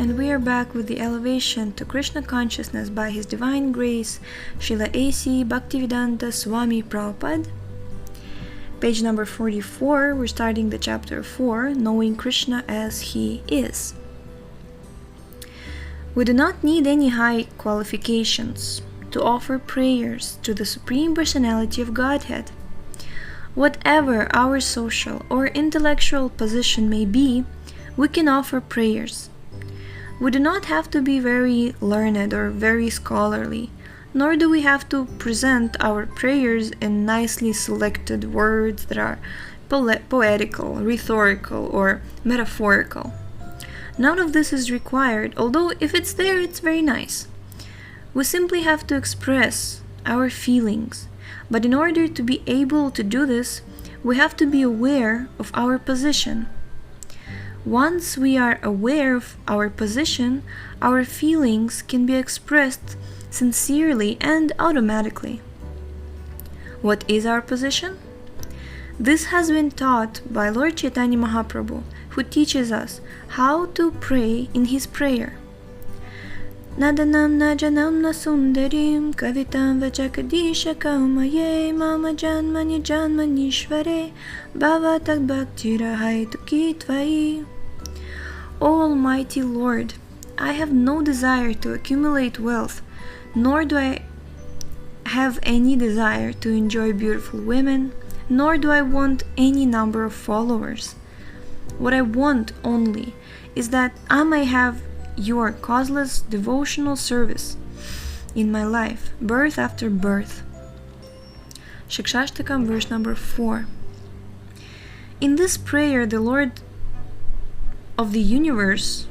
and we are back with the elevation to Krishna Consciousness by His Divine Grace, Srila A.C. Bhaktivedanta Swami Prabhupada. Page number 44, we're starting the chapter 4, Knowing Krishna as He Is. We do not need any high qualifications to offer prayers to the Supreme Personality of Godhead. Whatever our social or intellectual position may be, we can offer prayers. We do not have to be very learned or very scholarly, nor do we have to present our prayers in nicely selected words that are poetical, rhetorical, or metaphorical. None of this is required, although if it's there, it's very nice. We simply have to express our feelings, but in order to be able to do this, we have to be aware of our position. Once we are aware of our position, our feelings can be expressed sincerely and automatically. What is our position? This has been taught by Lord Chaitanya Mahaprabhu, who teaches us how to pray in his prayer. Nadanam najanam nasundarim kavitam vachakadisha kaumaye mama janmani janmanishvare bhavatak bhaktira haituki tvai. O Almighty Lord, I have no desire to accumulate wealth, nor do I have any desire to enjoy beautiful women, nor do I want any number of followers. What I want only is that I may have your causeless devotional service in my life, birth after birth. Shikshashtakam, verse number 4. In this prayer, the Lord of the universe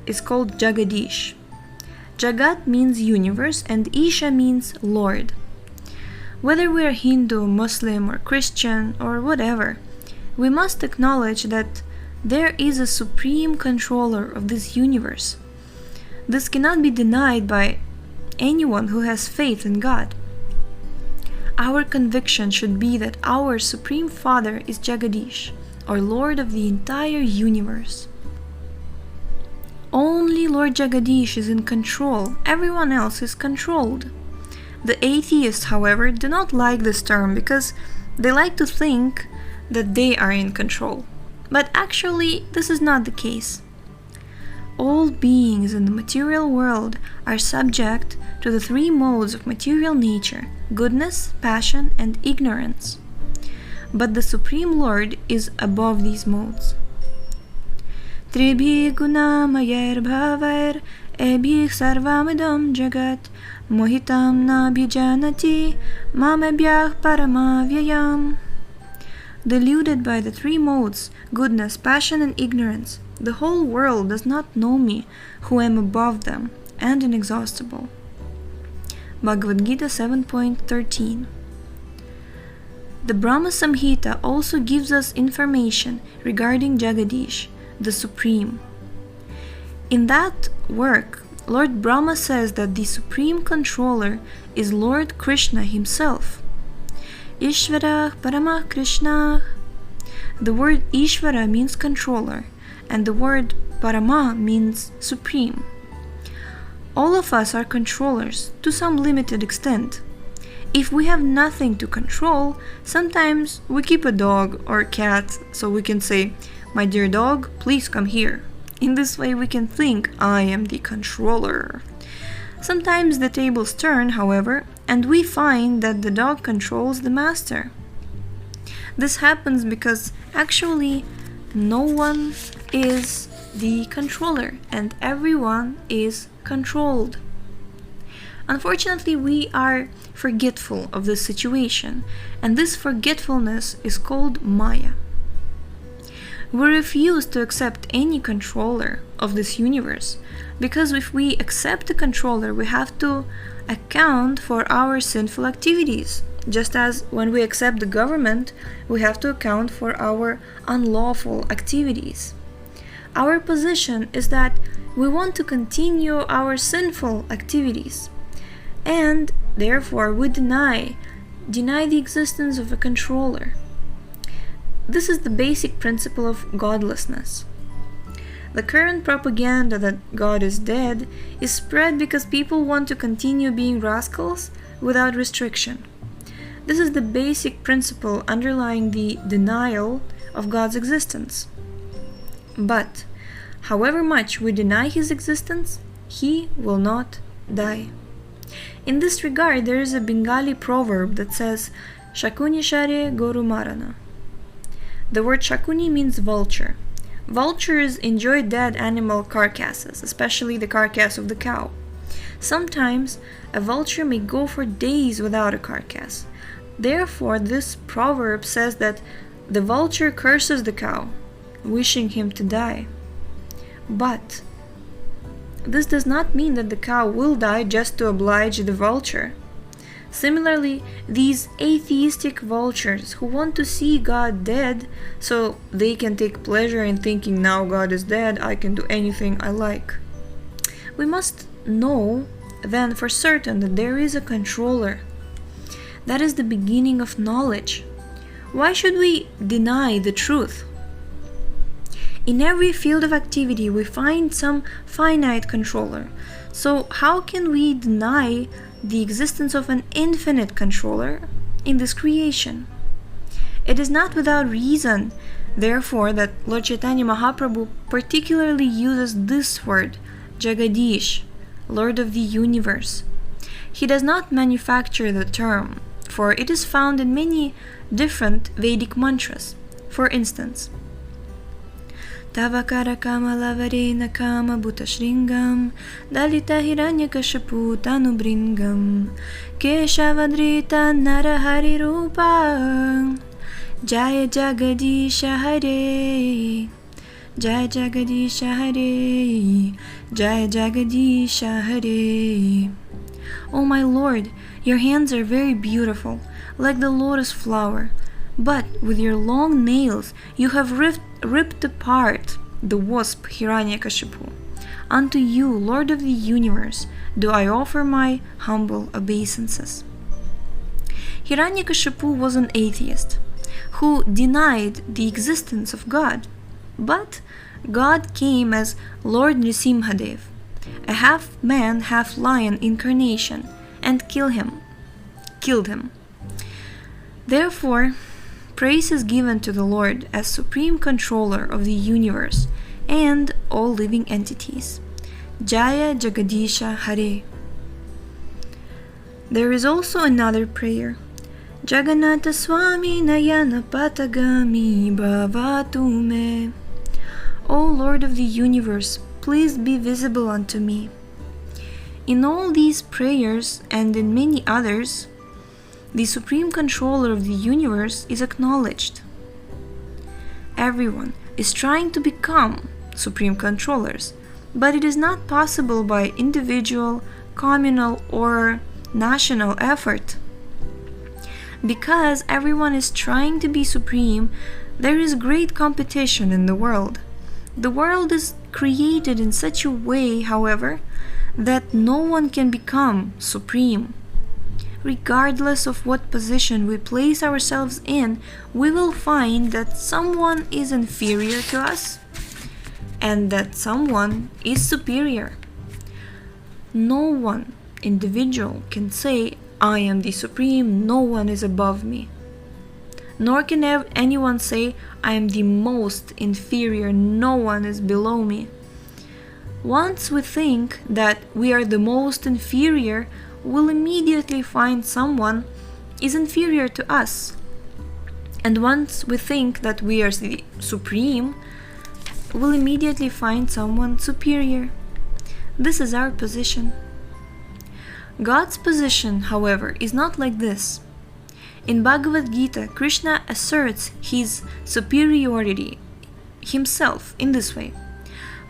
is called Jagadish. Jagat means universe and Isha means Lord. Whether we are Hindu, Muslim, or Christian, or whatever, we must acknowledge that there is a supreme controller of this universe. This cannot be denied by anyone who has faith in God. Our conviction should be that our Supreme Father is Jagadish, or Lord of the entire universe. Only Lord Jagadish is in control, everyone else is controlled. The atheists, however, do not like this term because they like to think that they are in control. But actually, this is not the case. All beings in the material world are subject to the three modes of material nature: goodness, passion, and ignorance. But the Supreme Lord is above these modes. Tribhi gunamayer bhavair ebhi sarvamidam jagat mohitam na bhijanati mamebhyah paramavyayam. Deluded by the three modes, goodness, passion, and ignorance, the whole world does not know me, who am above them and inexhaustible. Bhagavad-gita 7.13. The Brahma Samhita also gives us information regarding Jagadish, the Supreme. In that work, Lord Brahma says that the Supreme Controller is Lord Krishna himself. Ishvara Parama Krishna. The word Ishvara means controller, and the word Parama means supreme. All of us are controllers to some limited extent. If we have nothing to control, sometimes we keep a dog or a cat so we can say, "My dear dog, please come here." In this way we can think, I am the controller. Sometimes the tables turn, however, and we find that the dog controls the master. This happens because actually no one is the controller and everyone is controlled. Unfortunately, we are forgetful of this situation, and this forgetfulness is called Maya. We refuse to accept any controller of this universe, because if we accept a controller, we have to account for our sinful activities. Just as when we accept the government, we have to account for our unlawful activities. Our position is that we want to continue our sinful activities, and therefore we deny the existence of a controller. This is the basic principle of godlessness. The current propaganda that God is dead is spread because people want to continue being rascals without restriction. This is the basic principle underlying the denial of God's existence. But, however much we deny His existence, He will not die. In this regard, there is a Bengali proverb that says, Shakuni share goru marana. The word Shakuni means vulture. Vultures enjoy dead animal carcasses, especially the carcass of the cow. Sometimes, a vulture may go for days without a carcass. Therefore, this proverb says that the vulture curses the cow, wishing him to die. But this does not mean that the cow will die just to oblige the vulture. Similarly, these atheistic vultures who want to see God dead so they can take pleasure in thinking now God is dead, I can do anything I like. We must know then for certain that there is a controller. That is the beginning of knowledge. Why should we deny the truth? In every field of activity we find some finite controller. So how can we deny the existence of an infinite controller in this creation? It is not without reason, therefore, that Lord Chaitanya Mahaprabhu particularly uses this word, Jagadish, Lord of the Universe. He does not manufacture the term, for it is found in many different Vedic mantras. For instance, Tavakara kama lavarena kama bhutashringam dalita hiranyakashipu tanubringam keshavadrita narahari rupa jaya jagadisha hare jaya jagadisha hare jaya jagadisha hare. O my Lord, your hands are very beautiful, like the lotus flower, but with your long nails you have ripped apart the wasp Hiranyakashipu. Unto you, Lord of the universe, do I offer my humble obeisances. Hiranyakashipu was an atheist who denied the existence of God, but God came as Lord Nrisimhadev, a half-man, half-lion incarnation, and killed him. Therefore, praise is given to the Lord as supreme controller of the universe and all living entities. Jaya Jagadisha Hare. There is also another prayer. Jagannatha Swami Nayana Patagami Bhavatu Me. O Lord of the universe, please be visible unto me. In all these prayers and in many others, the supreme controller of the universe is acknowledged. Everyone is trying to become supreme controllers, but it is not possible by individual, communal, or national effort. Because everyone is trying to be supreme, there is great competition in the world. The world is created in such a way, however, that no one can become supreme. Regardless of what position we place ourselves in, we will find that someone is inferior to us and that someone is superior. No one individual can say, I am the supreme, no one is above me. Nor can anyone say, I am the most inferior, no one is below me. Once we think that we are the most inferior, we'll immediately find someone is inferior to us. And once we think that we are the supreme, we'll immediately find someone superior. This is our position. God's position, however, is not like this. In Bhagavad-gita, Krishna asserts his superiority himself in this way.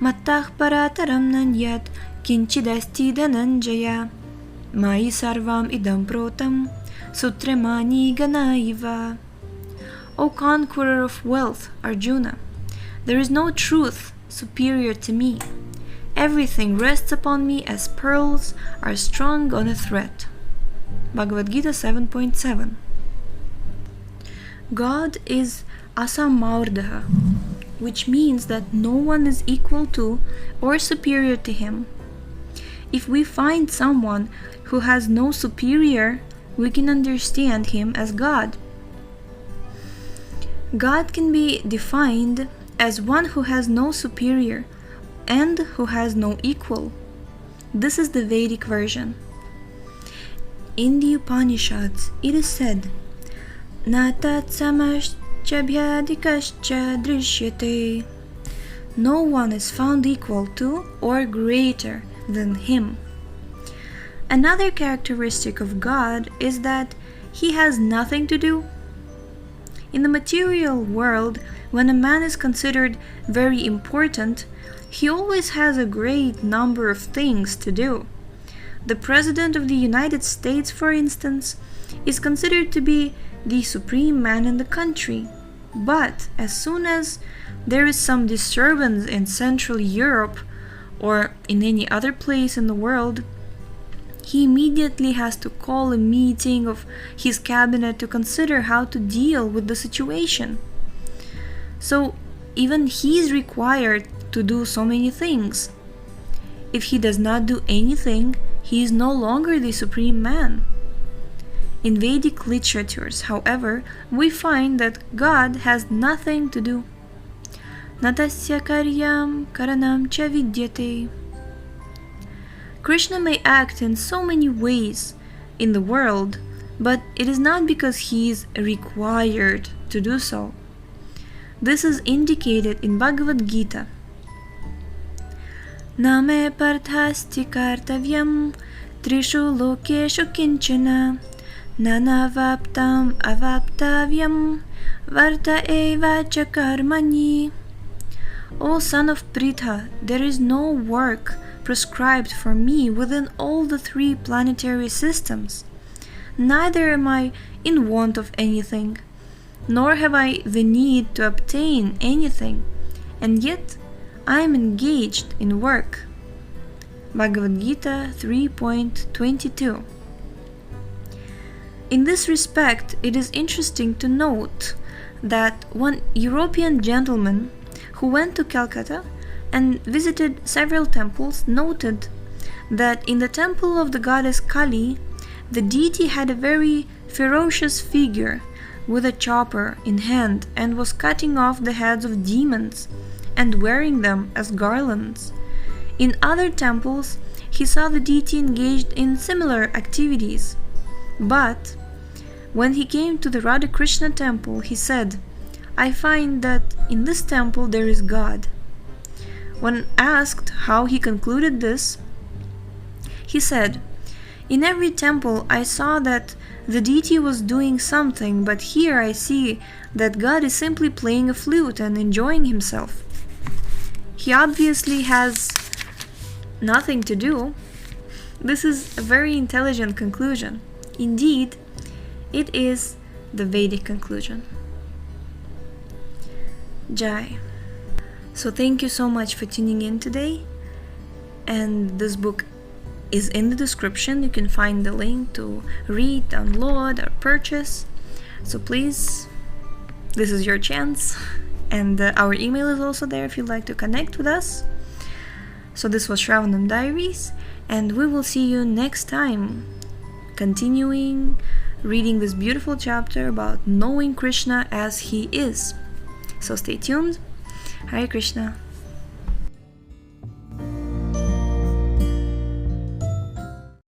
Mattah parataram nanyat kinchidasti dhananjaya Mai sarvam idam protam sutremani ganaiva. O conqueror of wealth, Arjuna, there is no truth superior to me. Everything rests upon me as pearls are strung on a thread. Bhagavad-gita 7.7. God is Asamardha, which means that no one is equal to or superior to him. If we find someone who has no superior, we can understand him as God. God can be defined as one who has no superior and who has no equal. This is the Vedic version. In the Upanishads, it is said, "Na tat samascha bhyadikascha drishyate." No one is found equal to or greater than him. Another characteristic of God is that he has nothing to do. In the material world, when a man is considered very important, he always has a great number of things to do. The President of the United States, for instance, is considered to be the supreme man in the country. But as soon as there is some disturbance in Central Europe or in any other place in the world, he immediately has to call a meeting of his cabinet to consider how to deal with the situation. So even he is required to do so many things. If he does not do anything, he is no longer the supreme man. In Vedic literatures, however, we find that God has nothing to do. Natasya karyam karanam cha vidyate. Krishna may act in so many ways in the world, but it is not because he is required to do so. This is indicated in Bhagavad-gita. Name parthasti kartavyam trishu lokeshu kinchana nanavaptam avaptavyam varta eva cha karmani. O son of Pritha, there is no work prescribed for me within all the three planetary systems. Neither am I in want of anything, nor have I the need to obtain anything, and yet I am engaged in work. Bhagavad-gita 3.22. In this respect, it is interesting to note that one European gentleman who went to Calcutta and visited several temples noted that in the temple of the goddess Kali, the deity had a very ferocious figure with a chopper in hand and was cutting off the heads of demons and wearing them as garlands. In other temples, he saw the deity engaged in similar activities. But when he came to the Radha Krishna temple, he said, "I find that in this temple there is God." When asked how he concluded this, he said, "In every temple I saw that the deity was doing something, but here I see that God is simply playing a flute and enjoying himself." He obviously has nothing to do. This is a very intelligent conclusion. Indeed, it is the Vedic conclusion. Jai. So thank you so much for tuning in today, and this book is in the description. You can find the link to read, download, or purchase. So please, this is your chance, and our email is also there if you'd like to connect with us. So this was Shravanam Diaries, and we will see you next time, continuing reading this beautiful chapter about knowing Krishna as he is. So stay tuned. Hare Krishna.